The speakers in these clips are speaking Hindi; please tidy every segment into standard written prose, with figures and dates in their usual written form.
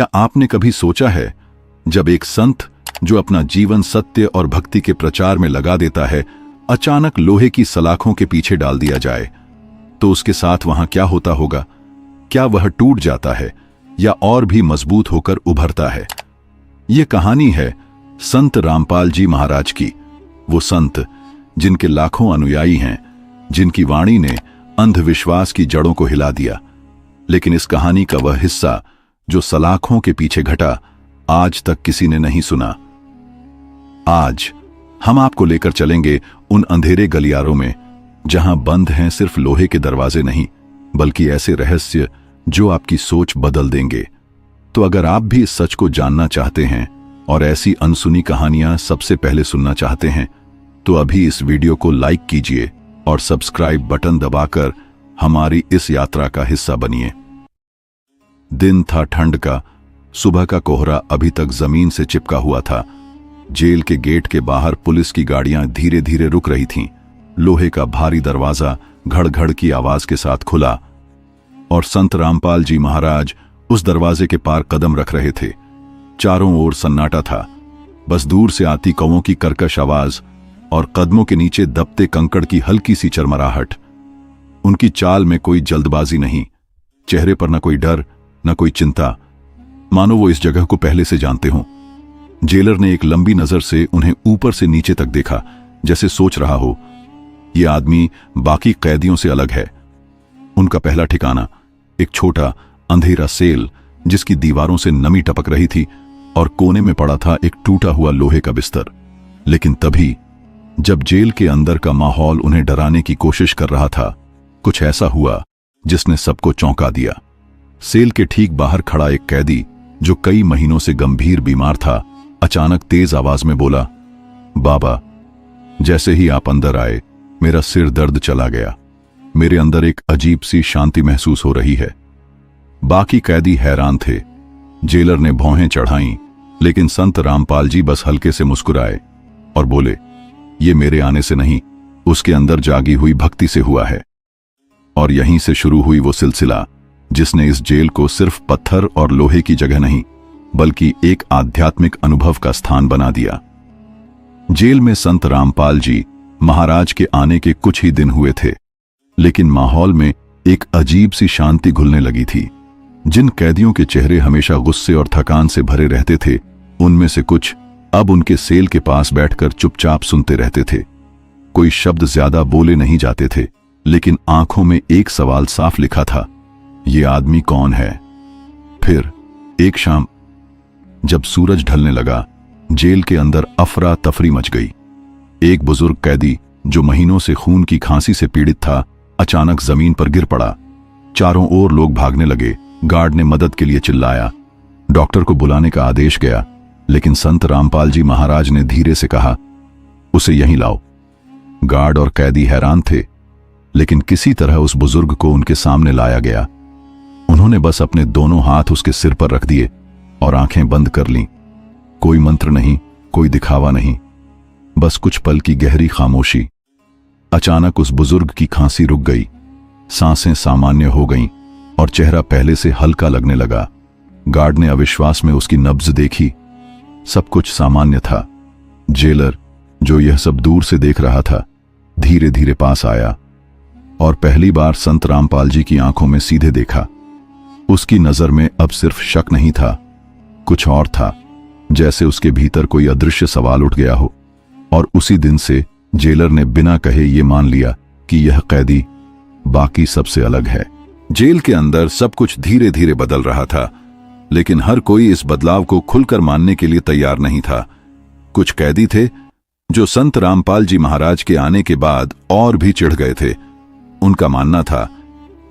क्या आपने कभी सोचा है, जब एक संत जो अपना जीवन सत्य और भक्ति के प्रचार में लगा देता है, अचानक लोहे की सलाखों के पीछे डाल दिया जाए, तो उसके साथ वहां क्या होता होगा? क्या वह टूट जाता है या और भी मजबूत होकर उभरता है? यह कहानी है संत रामपाल जी महाराज की। वो संत जिनके लाखों अनुयायी हैं, जिनकी वाणी ने अंधविश्वास की जड़ों को हिला दिया। लेकिन इस कहानी का वह हिस्सा जो सलाखों के पीछे घटा, आज तक किसी ने नहीं सुना। आज हम आपको लेकर चलेंगे उन अंधेरे गलियारों में, जहां बंद हैं सिर्फ लोहे के दरवाजे नहीं, बल्कि ऐसे रहस्य जो आपकी सोच बदल देंगे। तो अगर आप भी इस सच को जानना चाहते हैं और ऐसी अनसुनी कहानियां सबसे पहले सुनना चाहते हैं, तो अभी इस वीडियो को लाइक कीजिए और सब्सक्राइब बटन दबाकर हमारी इस यात्रा का हिस्सा बनिए। दिन था ठंड का। सुबह का कोहरा अभी तक जमीन से चिपका हुआ था। जेल के गेट के बाहर पुलिस की गाड़ियां धीरे धीरे रुक रही थीं। लोहे का भारी दरवाजा घड़-घड़ की आवाज के साथ खुला और संत रामपाल जी महाराज उस दरवाजे के पार कदम रख रहे थे। चारों ओर सन्नाटा था, बस दूर से आती कौवों की कर्कश आवाज और कदमों के नीचे दबते कंकड़ की हल्की सी चरमराहट। उनकी चाल में कोई जल्दबाजी नहीं, चेहरे पर न कोई डर न कोई चिंता, मानो वो इस जगह को पहले से जानते हों। जेलर ने एक लंबी नजर से उन्हें ऊपर से नीचे तक देखा, जैसे सोच रहा हो, ये आदमी बाकी कैदियों से अलग है। उनका पहला ठिकाना एक छोटा अंधेरा सेल, जिसकी दीवारों से नमी टपक रही थी, और कोने में पड़ा था एक टूटा हुआ लोहे का बिस्तर। लेकिन तभी जब जेल के अंदर का माहौल उन्हें डराने की कोशिश कर रहा था, कुछ ऐसा हुआ जिसने सबको चौंका दिया। सेल के ठीक बाहर खड़ा एक कैदी, जो कई महीनों से गंभीर बीमार था, अचानक तेज आवाज में बोला, बाबा, जैसे ही आप अंदर आए मेरा सिर दर्द चला गया। मेरे अंदर एक अजीब सी शांति महसूस हो रही है। बाकी कैदी हैरान थे। जेलर ने भौहें चढ़ाईं, लेकिन संत रामपाल जी बस हल्के से मुस्कुराए और बोले, ये मेरे आने से नहीं, उसके अंदर जागी हुई भक्ति से हुआ है। और यहीं से शुरू हुई वो सिलसिला जिसने इस जेल को सिर्फ पत्थर और लोहे की जगह नहीं, बल्कि एक आध्यात्मिक अनुभव का स्थान बना दिया। जेल में संत रामपाल जी महाराज के आने के कुछ ही दिन हुए थे, लेकिन माहौल में एक अजीब सी शांति घुलने लगी थी। जिन कैदियों के चेहरे हमेशा गुस्से और थकान से भरे रहते थे, उनमें से कुछ अब उनके सेल के पास बैठकर चुपचाप सुनते रहते थे। कोई शब्द ज्यादा बोले नहीं जाते थे, लेकिन आंखों में एक सवाल साफ लिखा था, ये आदमी कौन है? फिर एक शाम जब सूरज ढलने लगा, जेल के अंदर अफरा तफरी मच गई। एक बुजुर्ग कैदी जो महीनों से खून की खांसी से पीड़ित था, अचानक जमीन पर गिर पड़ा। चारों ओर लोग भागने लगे। गार्ड ने मदद के लिए चिल्लाया। डॉक्टर को बुलाने का आदेश गया, लेकिन संत रामपाल जी महाराज ने धीरे से कहा, उसे यहीं लाओ। गार्ड और कैदी हैरान थे, लेकिन किसी तरह उस बुजुर्ग को उनके सामने लाया गया। उन्होंने बस अपने दोनों हाथ उसके सिर पर रख दिए और आंखें बंद कर लीं। कोई मंत्र नहीं, कोई दिखावा नहीं, बस कुछ पल की गहरी खामोशी। अचानक उस बुजुर्ग की खांसी रुक गई, सांसें सामान्य हो गईं और चेहरा पहले से हल्का लगने लगा। गार्ड ने अविश्वास में उसकी नब्ज देखी। सब कुछ सामान्य था। जेलर, जो यह सब दूर से देख रहा था, धीरे धीरे पास आया और पहली बार संत रामपाल जी की आंखों में सीधे देखा। उसकी नजर में अब सिर्फ शक नहीं था, कुछ और था, जैसे उसके भीतर कोई अदृश्य सवाल उठ गया हो। और उसी दिन से जेलर ने बिना कहे ये मान लिया कि यह कैदी बाकी सबसे अलग है। जेल के अंदर सब कुछ धीरे धीरे बदल रहा था, लेकिन हर कोई इस बदलाव को खुलकर मानने के लिए तैयार नहीं था। कुछ कैदी थे जो संत रामपाल जी महाराज के आने के बाद और भी चिढ़ गए थे। उनका मानना था,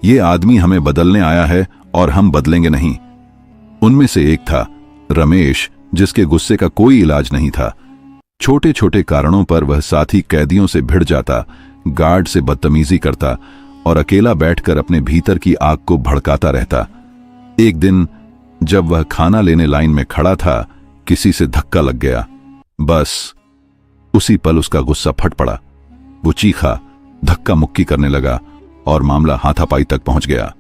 ये आदमी हमें बदलने आया है और हम बदलेंगे नहीं। उनमें से एक था रमेश, जिसके गुस्से का कोई इलाज नहीं था। छोटे छोटे कारणों पर वह साथी कैदियों से भिड़ जाता, गार्ड से बदतमीजी करता और अकेला बैठकर अपने भीतर की आग को भड़काता रहता। एक दिन जब वह खाना लेने लाइन में खड़ा था, किसी से धक्का लग गया। बस उसी पल उसका गुस्सा फट पड़ा। वो चीखा, धक्का मुक्की करने लगा और मामला हाथापाई तक पहुंच गया।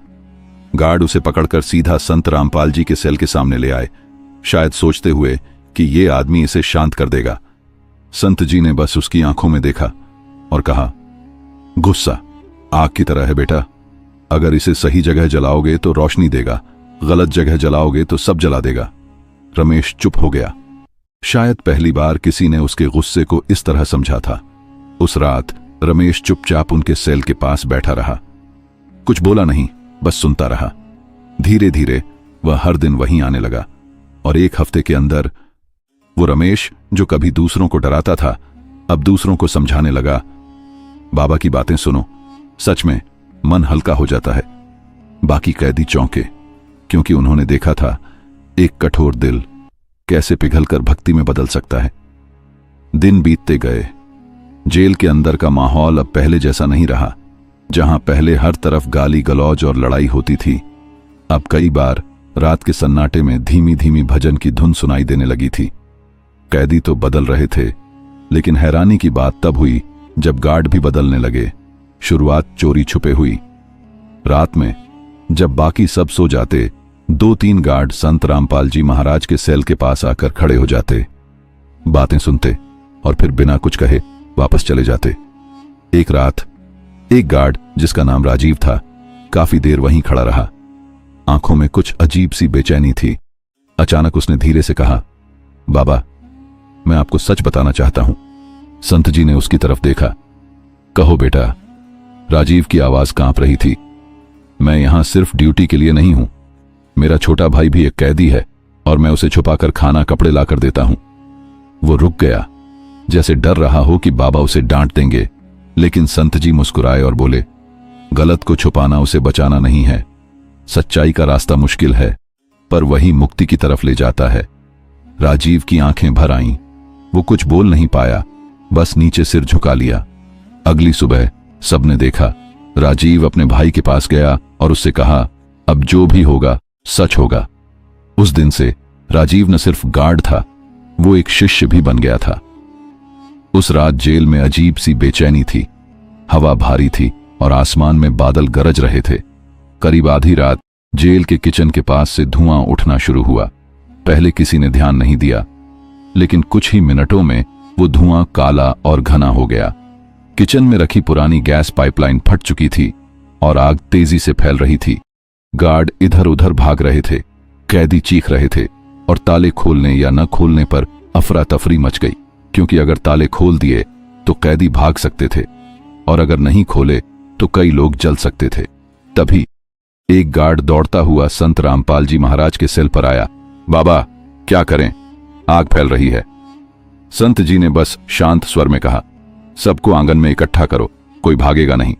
गार्ड उसे पकड़कर सीधा संत रामपाल जी के सेल के सामने ले आए, शायद सोचते हुए कि ये आदमी इसे शांत कर देगा। संत जी ने बस उसकी आंखों में देखा और कहा, गुस्सा आग की तरह है बेटा, अगर इसे सही जगह जलाओगे तो रोशनी देगा, गलत जगह जलाओगे तो सब जला देगा। रमेश चुप हो गया। शायद पहली बार किसी ने उसके गुस्से को इस तरह समझा था। उस रात रमेश चुपचाप उनके सेल के पास बैठा रहा, कुछ बोला नहीं, बस सुनता रहा। धीरे धीरे वह हर दिन वहीं आने लगा और एक हफ्ते के अंदर वो रमेश जो कभी दूसरों को डराता था अब दूसरों को समझाने लगा। बाबा की बातें सुनो, सच में मन हल्का हो जाता है। बाकी कैदी चौंके, क्योंकि उन्होंने देखा था एक कठोर दिल कैसे पिघलकर भक्ति में बदल सकता है। दिन बीतते गए। जेल के अंदर का माहौल अब पहले जैसा नहीं रहा। जहां पहले हर तरफ गाली गलौज और लड़ाई होती थी, अब कई बार रात के सन्नाटे में धीमी धीमी भजन की धुन सुनाई देने लगी थी। कैदी तो बदल रहे थे, लेकिन हैरानी की बात तब हुई जब गार्ड भी बदलने लगे। शुरुआत चोरी छुपे हुई। रात में जब बाकी सब सो जाते, 2-3 गार्ड संत रामपाल जी महाराज के सेल के पास आकर खड़े हो जाते, बातें सुनते और फिर बिना कुछ कहे वापस चले जाते। एक रात एक गार्ड जिसका नाम राजीव था काफी देर वहीं खड़ा रहा। आंखों में कुछ अजीब सी बेचैनी थी। अचानक उसने धीरे से कहा, बाबा, मैं आपको सच बताना चाहता हूं। संत जी ने उसकी तरफ देखा। कहो बेटा। राजीव की आवाज कांप रही थी। मैं यहां सिर्फ ड्यूटी के लिए नहीं हूं। मेरा छोटा भाई भी एक कैदी है और मैं उसे छुपाकर खाना कपड़े लाकर देता हूं। वो रुक गया, जैसे डर रहा हो कि बाबा उसे डांट देंगे, लेकिन संत जी मुस्कुराए और बोले, गलत को छुपाना उसे बचाना नहीं है। सच्चाई का रास्ता मुश्किल है, पर वही मुक्ति की तरफ ले जाता है। राजीव की आंखें भर आईं। वो कुछ बोल नहीं पाया, बस नीचे सिर झुका लिया। अगली सुबह सबने देखा। राजीव अपने भाई के पास गया और उससे कहा, अब जो भी होगा सच होगा। उस दिन से राजीव न सिर्फ गार्ड था, वो एक शिष्य भी बन गया था। उस रात जेल में अजीब सी बेचैनी थी। हवा भारी थी और आसमान में बादल गरज रहे थे। करीब आधी रात जेल के किचन के पास से धुआं उठना शुरू हुआ। पहले किसी ने ध्यान नहीं दिया, लेकिन कुछ ही मिनटों में वो धुआं काला और घना हो गया। किचन में रखी पुरानी गैस पाइपलाइन फट चुकी थी और आग तेजी से फैल रही थी। गार्ड इधर उधर भाग रहे थे, कैदी चीख रहे थे और ताले खोलने या न खोलने पर अफरा तफरी मच गई, क्योंकि अगर ताले खोल दिए तो कैदी भाग सकते थे और अगर नहीं खोले तो कई लोग जल सकते थे। तभी एक गार्ड दौड़ता हुआ संत रामपाल जी महाराज के सेल पर आया। बाबा, क्या करें, आग फैल रही है। संत जी ने बस शांत स्वर में कहा, सबको आंगन में इकट्ठा करो, कोई भागेगा नहीं।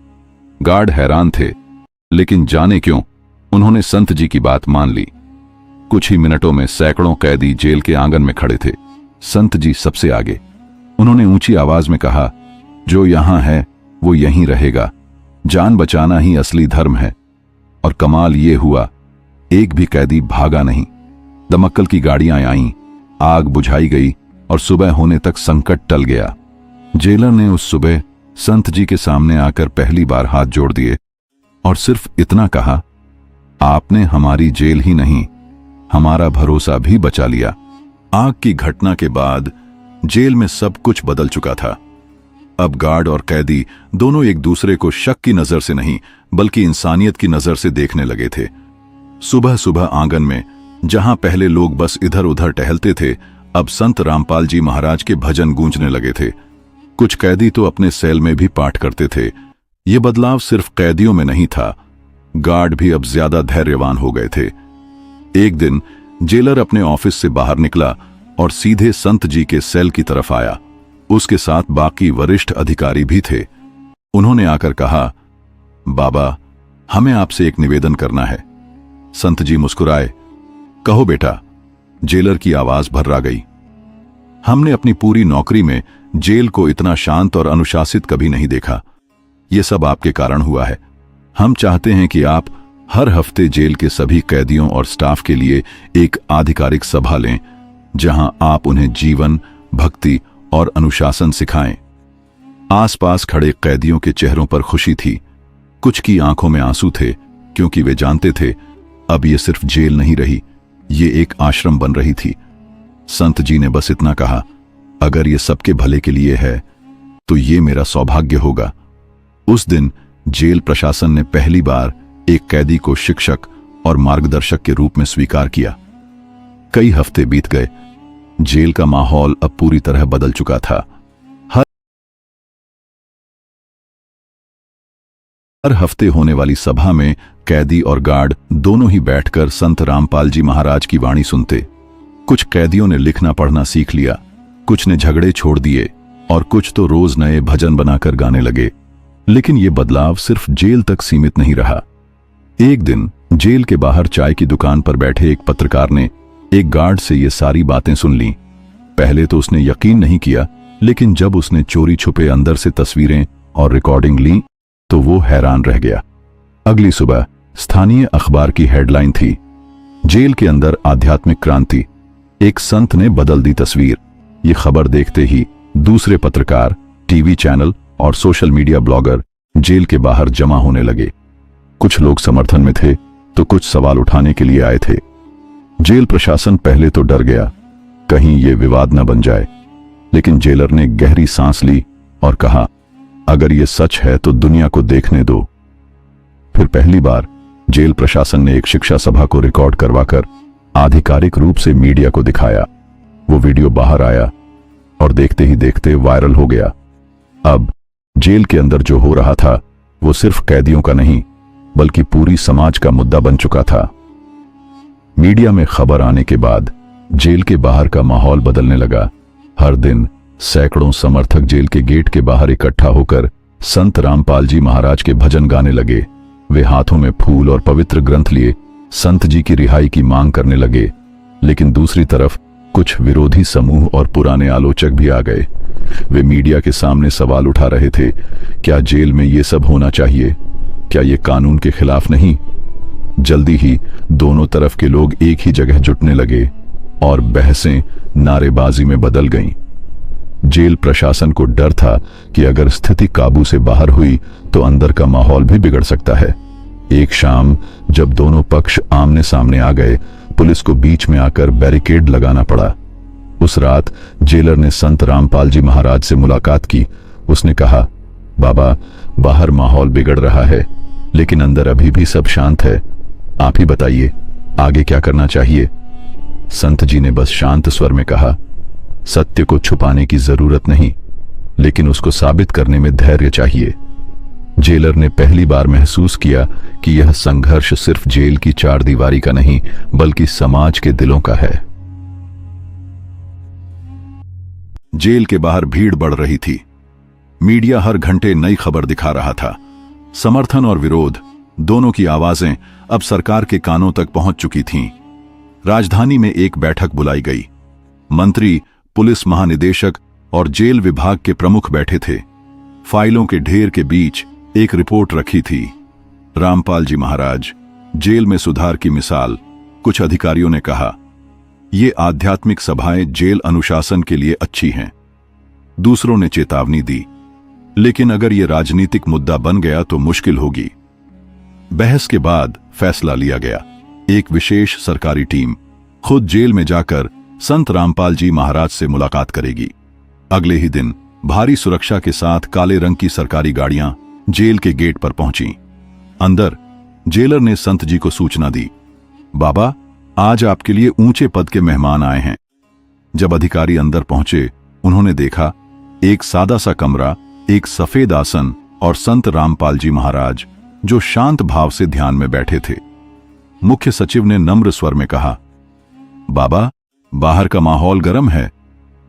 गार्ड हैरान थे, लेकिन जाने क्यों उन्होंने संत जी की बात मान ली। कुछ ही मिनटों में सैकड़ों कैदी जेल के आंगन में खड़े थे। संत जी सबसे आगे। उन्होंने ऊंची आवाज में कहा, जो यहां है वो यहीं रहेगा। जान बचाना ही असली धर्म है। और कमाल ये हुआ, एक भी कैदी भागा नहीं। दमक्कल की गाड़ियां आईं, आग बुझाई गई और सुबह होने तक संकट टल गया। जेलर ने उस सुबह संत जी के सामने आकर पहली बार हाथ जोड़ दिए और सिर्फ इतना कहा, आपने हमारी जेल ही नहीं, हमारा भरोसा भी बचा लिया। आग की घटना के बाद जेल में सब कुछ बदल चुका था। अब गार्ड और कैदी दोनों एक दूसरे को शक की नजर से नहीं, बल्कि इंसानियत की नजर से देखने लगे थे। सुबह सुबह आंगन में जहां पहले लोग बस इधर उधर टहलते थे, अब संत रामपाल जी महाराज के भजन गूंजने लगे थे। कुछ कैदी तो अपने सेल में भी पाठ करते थे। ये बदलाव सिर्फ कैदियों में नहीं था, गार्ड भी अब ज्यादा धैर्यवान हो गए थे। एक दिन जेलर अपने ऑफिस से बाहर निकला और सीधे संत जी के सेल की तरफ आया। उसके साथ बाकी वरिष्ठ अधिकारी भी थे। उन्होंने आकर कहा, बाबा, हमें आपसे एक निवेदन करना है। संत जी मुस्कुराए। कहो बेटा। जेलर की आवाज भर्रा गई। हमने अपनी पूरी नौकरी में जेल को इतना शांत और अनुशासित कभी नहीं देखा। यह सब आपके कारण हुआ है। हम चाहते हैं कि आप हर हफ्ते जेल के सभी कैदियों और स्टाफ के लिए एक आधिकारिक सभा लें, जहां आप उन्हें जीवन, भक्ति और अनुशासन सिखाएं। आसपास खड़े कैदियों के चेहरों पर खुशी थी, कुछ की आंखों में आंसू थे, क्योंकि वे जानते थे अब ये सिर्फ जेल नहीं रही, ये एक आश्रम बन रही थी। संत जी ने बस इतना कहा, अगर ये सबके भले के लिए है तो ये मेरा सौभाग्य होगा। उस दिन जेल प्रशासन ने पहली बार एक कैदी को शिक्षक और मार्गदर्शक के रूप में स्वीकार किया। कई हफ्ते बीत गए। जेल का माहौल अब पूरी तरह बदल चुका था। हर हफ्ते होने वाली सभा में कैदी और गार्ड दोनों ही बैठकर संत रामपाल जी महाराज की वाणी सुनते। कुछ कैदियों ने लिखना पढ़ना सीख लिया, कुछ ने झगड़े छोड़ दिए और कुछ तो रोज नए भजन बनाकर गाने लगे। लेकिन यह बदलाव सिर्फ जेल तक सीमित नहीं रहा। एक दिन जेल के बाहर चाय की दुकान पर बैठे एक पत्रकार ने एक गार्ड से ये सारी बातें सुन लीं। पहले तो उसने यकीन नहीं किया, लेकिन जब उसने चोरी छुपे अंदर से तस्वीरें और रिकॉर्डिंग ली तो वो हैरान रह गया। अगली सुबह स्थानीय अखबार की हेडलाइन थी, जेल के अंदर आध्यात्मिक क्रांति, एक संत ने बदल दी तस्वीर। ये खबर देखते ही दूसरे पत्रकार, टीवी चैनल और सोशल मीडिया ब्लॉगर जेल के बाहर जमा होने लगे। कुछ लोग समर्थन में थे तो कुछ सवाल उठाने के लिए आए थे। जेल प्रशासन पहले तो डर गया, कहीं ये विवाद न बन जाए, लेकिन जेलर ने गहरी सांस ली और कहा, अगर ये सच है तो दुनिया को देखने दो। फिर पहली बार जेल प्रशासन ने एक शिक्षा सभा को रिकॉर्ड करवाकर आधिकारिक रूप से मीडिया को दिखाया। वो वीडियो बाहर आया और देखते ही देखते वायरल हो गया। अब जेल के अंदर जो हो रहा था वो सिर्फ कैदियों का नहीं, बल्कि पूरी समाज का मुद्दा बन चुका था। मीडिया में खबर आने के बाद जेल के बाहर का माहौल बदलने लगा। हर दिन सैकड़ों समर्थक जेल के गेट के बाहर इकट्ठा होकर संत रामपाल जी महाराज के भजन गाने लगे। वे हाथों में फूल और पवित्र ग्रंथ लिए संत जी की रिहाई की मांग करने लगे। लेकिन दूसरी तरफ कुछ विरोधी समूह और पुराने आलोचक भी आ गए। वे मीडिया के सामने सवाल उठा रहे थे, क्या जेल में ये सब होना चाहिए? क्या ये कानून के खिलाफ नहीं? जल्दी ही दोनों तरफ के लोग एक ही जगह जुटने लगे और बहसें नारेबाजी में बदल गईं। जेल प्रशासन को डर था कि अगर स्थिति काबू से बाहर हुई तो अंदर का माहौल भी बिगड़ सकता है। एक शाम जब दोनों पक्ष आमने सामने आ गए, पुलिस को बीच में आकर बैरिकेड लगाना पड़ा। उस रात जेलर ने संत रामपाल जी महाराज से मुलाकात की। उसने कहा, बाबा, बाहर माहौल बिगड़ रहा है, लेकिन अंदर अभी भी सब शांत है। आप ही बताइए, आगे क्या करना चाहिए? संत जी ने बस शांत स्वर में कहा, सत्य को छुपाने की जरूरत नहीं, लेकिन उसको साबित करने में धैर्य चाहिए। जेलर ने पहली बार महसूस किया कि यह संघर्ष सिर्फ जेल की चार दीवारी का नहीं, बल्कि समाज के दिलों का है। जेल के बाहर भीड़ बढ़ रही थी। मीडिया हर घंटे नई खबर दिखा रहा था। समर्थन और विरोध दोनों की आवाजें अब सरकार के कानों तक पहुंच चुकी थीं। राजधानी में एक बैठक बुलाई गई। मंत्री, पुलिस महानिदेशक और जेल विभाग के प्रमुख बैठे थे। फाइलों के ढेर के बीच एक रिपोर्ट रखी थी, रामपाल जी महाराज, जेल में सुधार की मिसाल। कुछ अधिकारियों ने कहा, ये आध्यात्मिक सभाएं जेल अनुशासन के लिए अच्छी हैं। दूसरों ने चेतावनी दी, लेकिन अगर यह राजनीतिक मुद्दा बन गया तो मुश्किल होगी। बहस के बाद फैसला लिया गया। एक विशेष सरकारी टीम खुद जेल में जाकर संत रामपाल जी महाराज से मुलाकात करेगी। अगले ही दिन भारी सुरक्षा के साथ काले रंग की सरकारी गाड़ियां जेल के गेट पर पहुंची। अंदर जेलर ने संत जी को सूचना दी, बाबा, आज आपके लिए ऊंचे पद के मेहमान आए हैं। जब अधिकारी अंदर पहुंचे, उन्होंने देखा एक सादा सा कमरा, एक सफेद आसन और संत रामपाल जी महाराज जो शांत भाव से ध्यान में बैठे थे। मुख्य सचिव ने नम्र स्वर में कहा, बाबा, बाहर का माहौल गर्म है।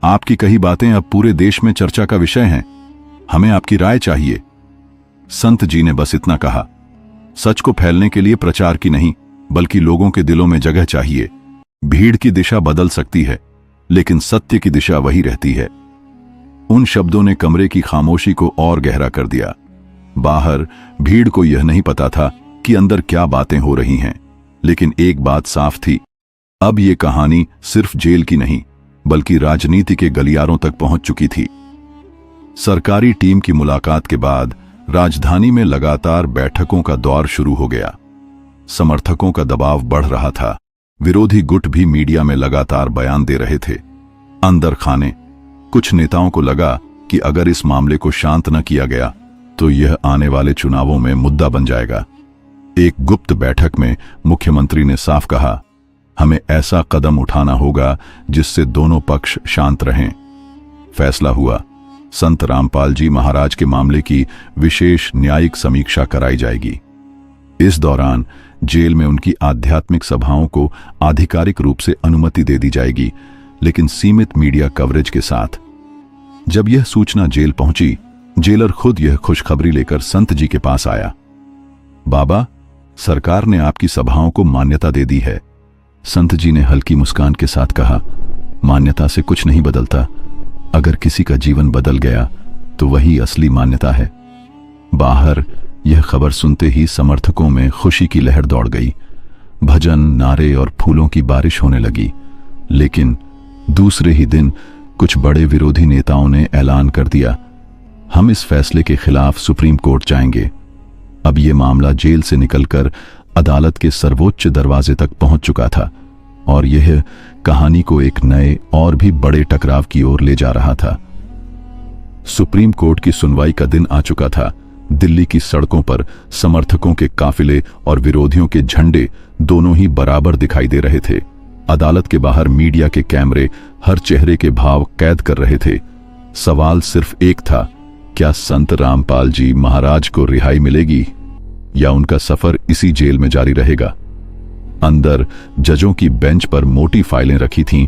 आपकी कही बातें अब पूरे देश में चर्चा का विषय हैं। हमें आपकी राय चाहिए। संत जी ने बस इतना कहा, सच को फैलने के लिए प्रचार की नहीं, बल्कि लोगों के दिलों में जगह चाहिए। भीड़ की दिशा बदल सकती है, लेकिन सत्य की दिशा वही रहती है। उन शब्दों ने कमरे की खामोशी को और गहरा कर दिया। बाहर भीड़ को यह नहीं पता था कि अंदर क्या बातें हो रही हैं, लेकिन एक बात साफ थी, अब यह कहानी सिर्फ जेल की नहीं, बल्कि राजनीति के गलियारों तक पहुंच चुकी थी। सरकारी टीम की मुलाकात के बाद राजधानी में लगातार बैठकों का दौर शुरू हो गया। समर्थकों का दबाव बढ़ रहा था। विरोधी गुट भी मीडिया में लगातार बयान दे रहे थे। अंदर खाने कुछ नेताओं को लगा कि अगर इस मामले को शांत न किया गया तो यह आने वाले चुनावों में मुद्दा बन जाएगा। एक गुप्त बैठक में मुख्यमंत्री ने साफ कहा, हमें ऐसा कदम उठाना होगा जिससे दोनों पक्ष शांत रहें। फैसला हुआ, संत रामपाल जी महाराज के मामले की विशेष न्यायिक समीक्षा कराई जाएगी। इस दौरान जेल में उनकी आध्यात्मिक सभाओं को आधिकारिक रूप से अनुमति दे दी जाएगी, लेकिन सीमित मीडिया कवरेज के साथ। जब यह सूचना जेल पहुंची, जेलर खुद यह खुशखबरी लेकर संत जी के पास आया। बाबा, सरकार ने आपकी सभाओं को मान्यता दे दी है। संत जी ने हल्की मुस्कान के साथ कहा, मान्यता से कुछ नहीं बदलता। अगर किसी का जीवन बदल गया तो वही असली मान्यता है। बाहर यह खबर सुनते ही समर्थकों में खुशी की लहर दौड़ गई। भजन, नारे और फूलों की बारिश होने लगी। लेकिन दूसरे ही दिन कुछ बड़े विरोधी नेताओं ने ऐलान कर दिया, हम इस फैसले के खिलाफ सुप्रीम कोर्ट जाएंगे। अब यह मामला जेल से निकलकर अदालत के सर्वोच्च दरवाजे तक पहुंच चुका था और यह कहानी को एक नए और भी बड़े टकराव की ओर ले जा रहा था। सुप्रीम कोर्ट की सुनवाई का दिन आ चुका था। दिल्ली की सड़कों पर समर्थकों के काफिले और विरोधियों के झंडे दोनों ही बराबर दिखाई दे रहे थे। अदालत के बाहर मीडिया के कैमरे हर चेहरे के भाव कैद कर रहे थे। सवाल सिर्फ एक था, क्या संत रामपाल जी महाराज को रिहाई मिलेगी या उनका सफर इसी जेल में जारी रहेगा? अंदर जजों की बेंच पर मोटी फाइलें रखी थीं,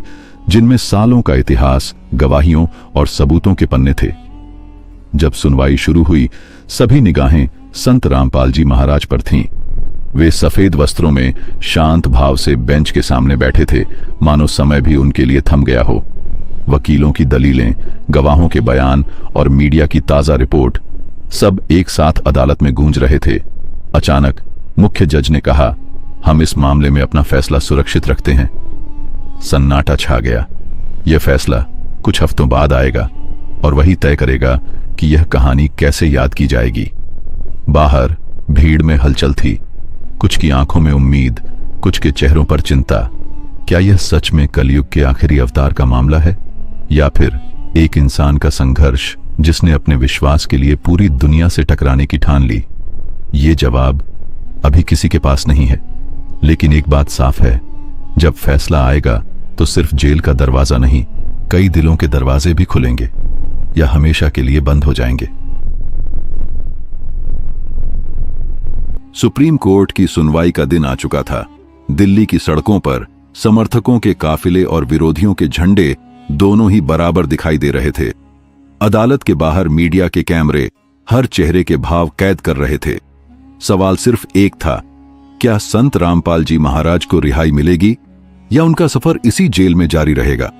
जिनमें सालों का इतिहास, गवाहियों और सबूतों के पन्ने थे। जब सुनवाई शुरू हुई, सभी निगाहें संत रामपाल जी महाराज पर थीं। वे सफेद वस्त्रों में शांत भाव से बेंच के सामने बैठे थे, मानो समय भी उनके लिए थम गया हो। वकीलों की दलीलें, गवाहों के बयान और मीडिया की ताजा रिपोर्ट सब एक साथ अदालत में गूंज रहे थे। अचानक मुख्य जज ने कहा, हम इस मामले में अपना फैसला सुरक्षित रखते हैं। सन्नाटा छा गया। यह फैसला कुछ हफ्तों बाद आएगा और वही तय करेगा कि यह कहानी कैसे याद की जाएगी। बाहर भीड़ में हलचल थी। कुछ की आंखों में उम्मीद, कुछ के चेहरों पर चिंता। क्या यह सच में कलयुग के आखिरी अवतार का मामला है, या फिर एक इंसान का संघर्ष जिसने अपने विश्वास के लिए पूरी दुनिया से टकराने की ठान ली? ये जवाब अभी किसी के पास नहीं है, लेकिन एक बात साफ है, जब फैसला आएगा तो सिर्फ जेल का दरवाजा नहीं, कई दिलों के दरवाजे भी खुलेंगे या हमेशा के लिए बंद हो जाएंगे। सुप्रीम कोर्ट की सुनवाई का दिन आ चुका था। दिल्ली की सड़कों पर समर्थकों के काफिले और विरोधियों के झंडे दोनों ही बराबर दिखाई दे रहे थे। अदालत के बाहर मीडिया के कैमरे हर चेहरे के भाव कैद कर रहे थे। सवाल सिर्फ एक था, क्या संत रामपाल जी महाराज को रिहाई मिलेगी या उनका सफर इसी जेल में जारी रहेगा?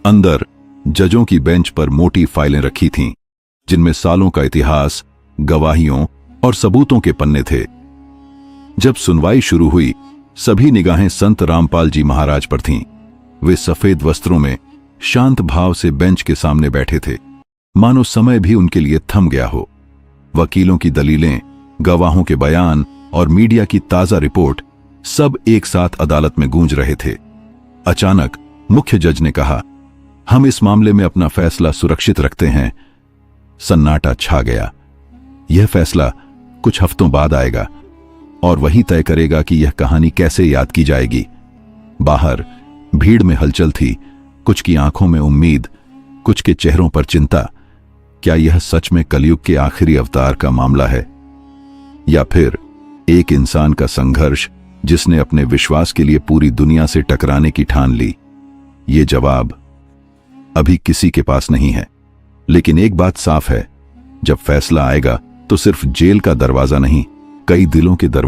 अंदर जजों की बेंच पर मोटी फाइलें रखी थीं, जिनमें सालों का इतिहास, गवाहियों और सबूतों के पन्ने थे। जब सुनवाई शुरू हुई, सभी निगाहें संत रामपाल जी महाराज पर थीं। वे सफेद वस्त्रों में शांत भाव से बेंच के सामने बैठे थे, मानो समय भी उनके लिए थम गया हो। वकीलों की दलीलें, गवाहों के बयान और मीडिया की ताजा रिपोर्ट सब एक साथ अदालत में गूंज रहे थे। अचानक मुख्य जज ने कहा, हम इस मामले में अपना फैसला सुरक्षित रखते हैं। सन्नाटा छा गया। यह फैसला कुछ हफ्तों बाद आएगा और वही तय करेगा कि यह कहानी कैसे याद की जाएगी। बाहर भीड़ में हलचल थी। कुछ की आंखों में उम्मीद, कुछ के चेहरों पर चिंता। क्या यह सच में कलयुग के आखिरी अवतार का मामला है, या फिर एक इंसान का संघर्ष जिसने अपने विश्वास के लिए पूरी दुनिया से टकराने की ठान ली? ये जवाब अभी किसी के पास नहीं है, लेकिन एक बात साफ है, जब फैसला आएगा तो सिर्फ जेल का दरवाजा नहीं, कई दिलों के दरवाजे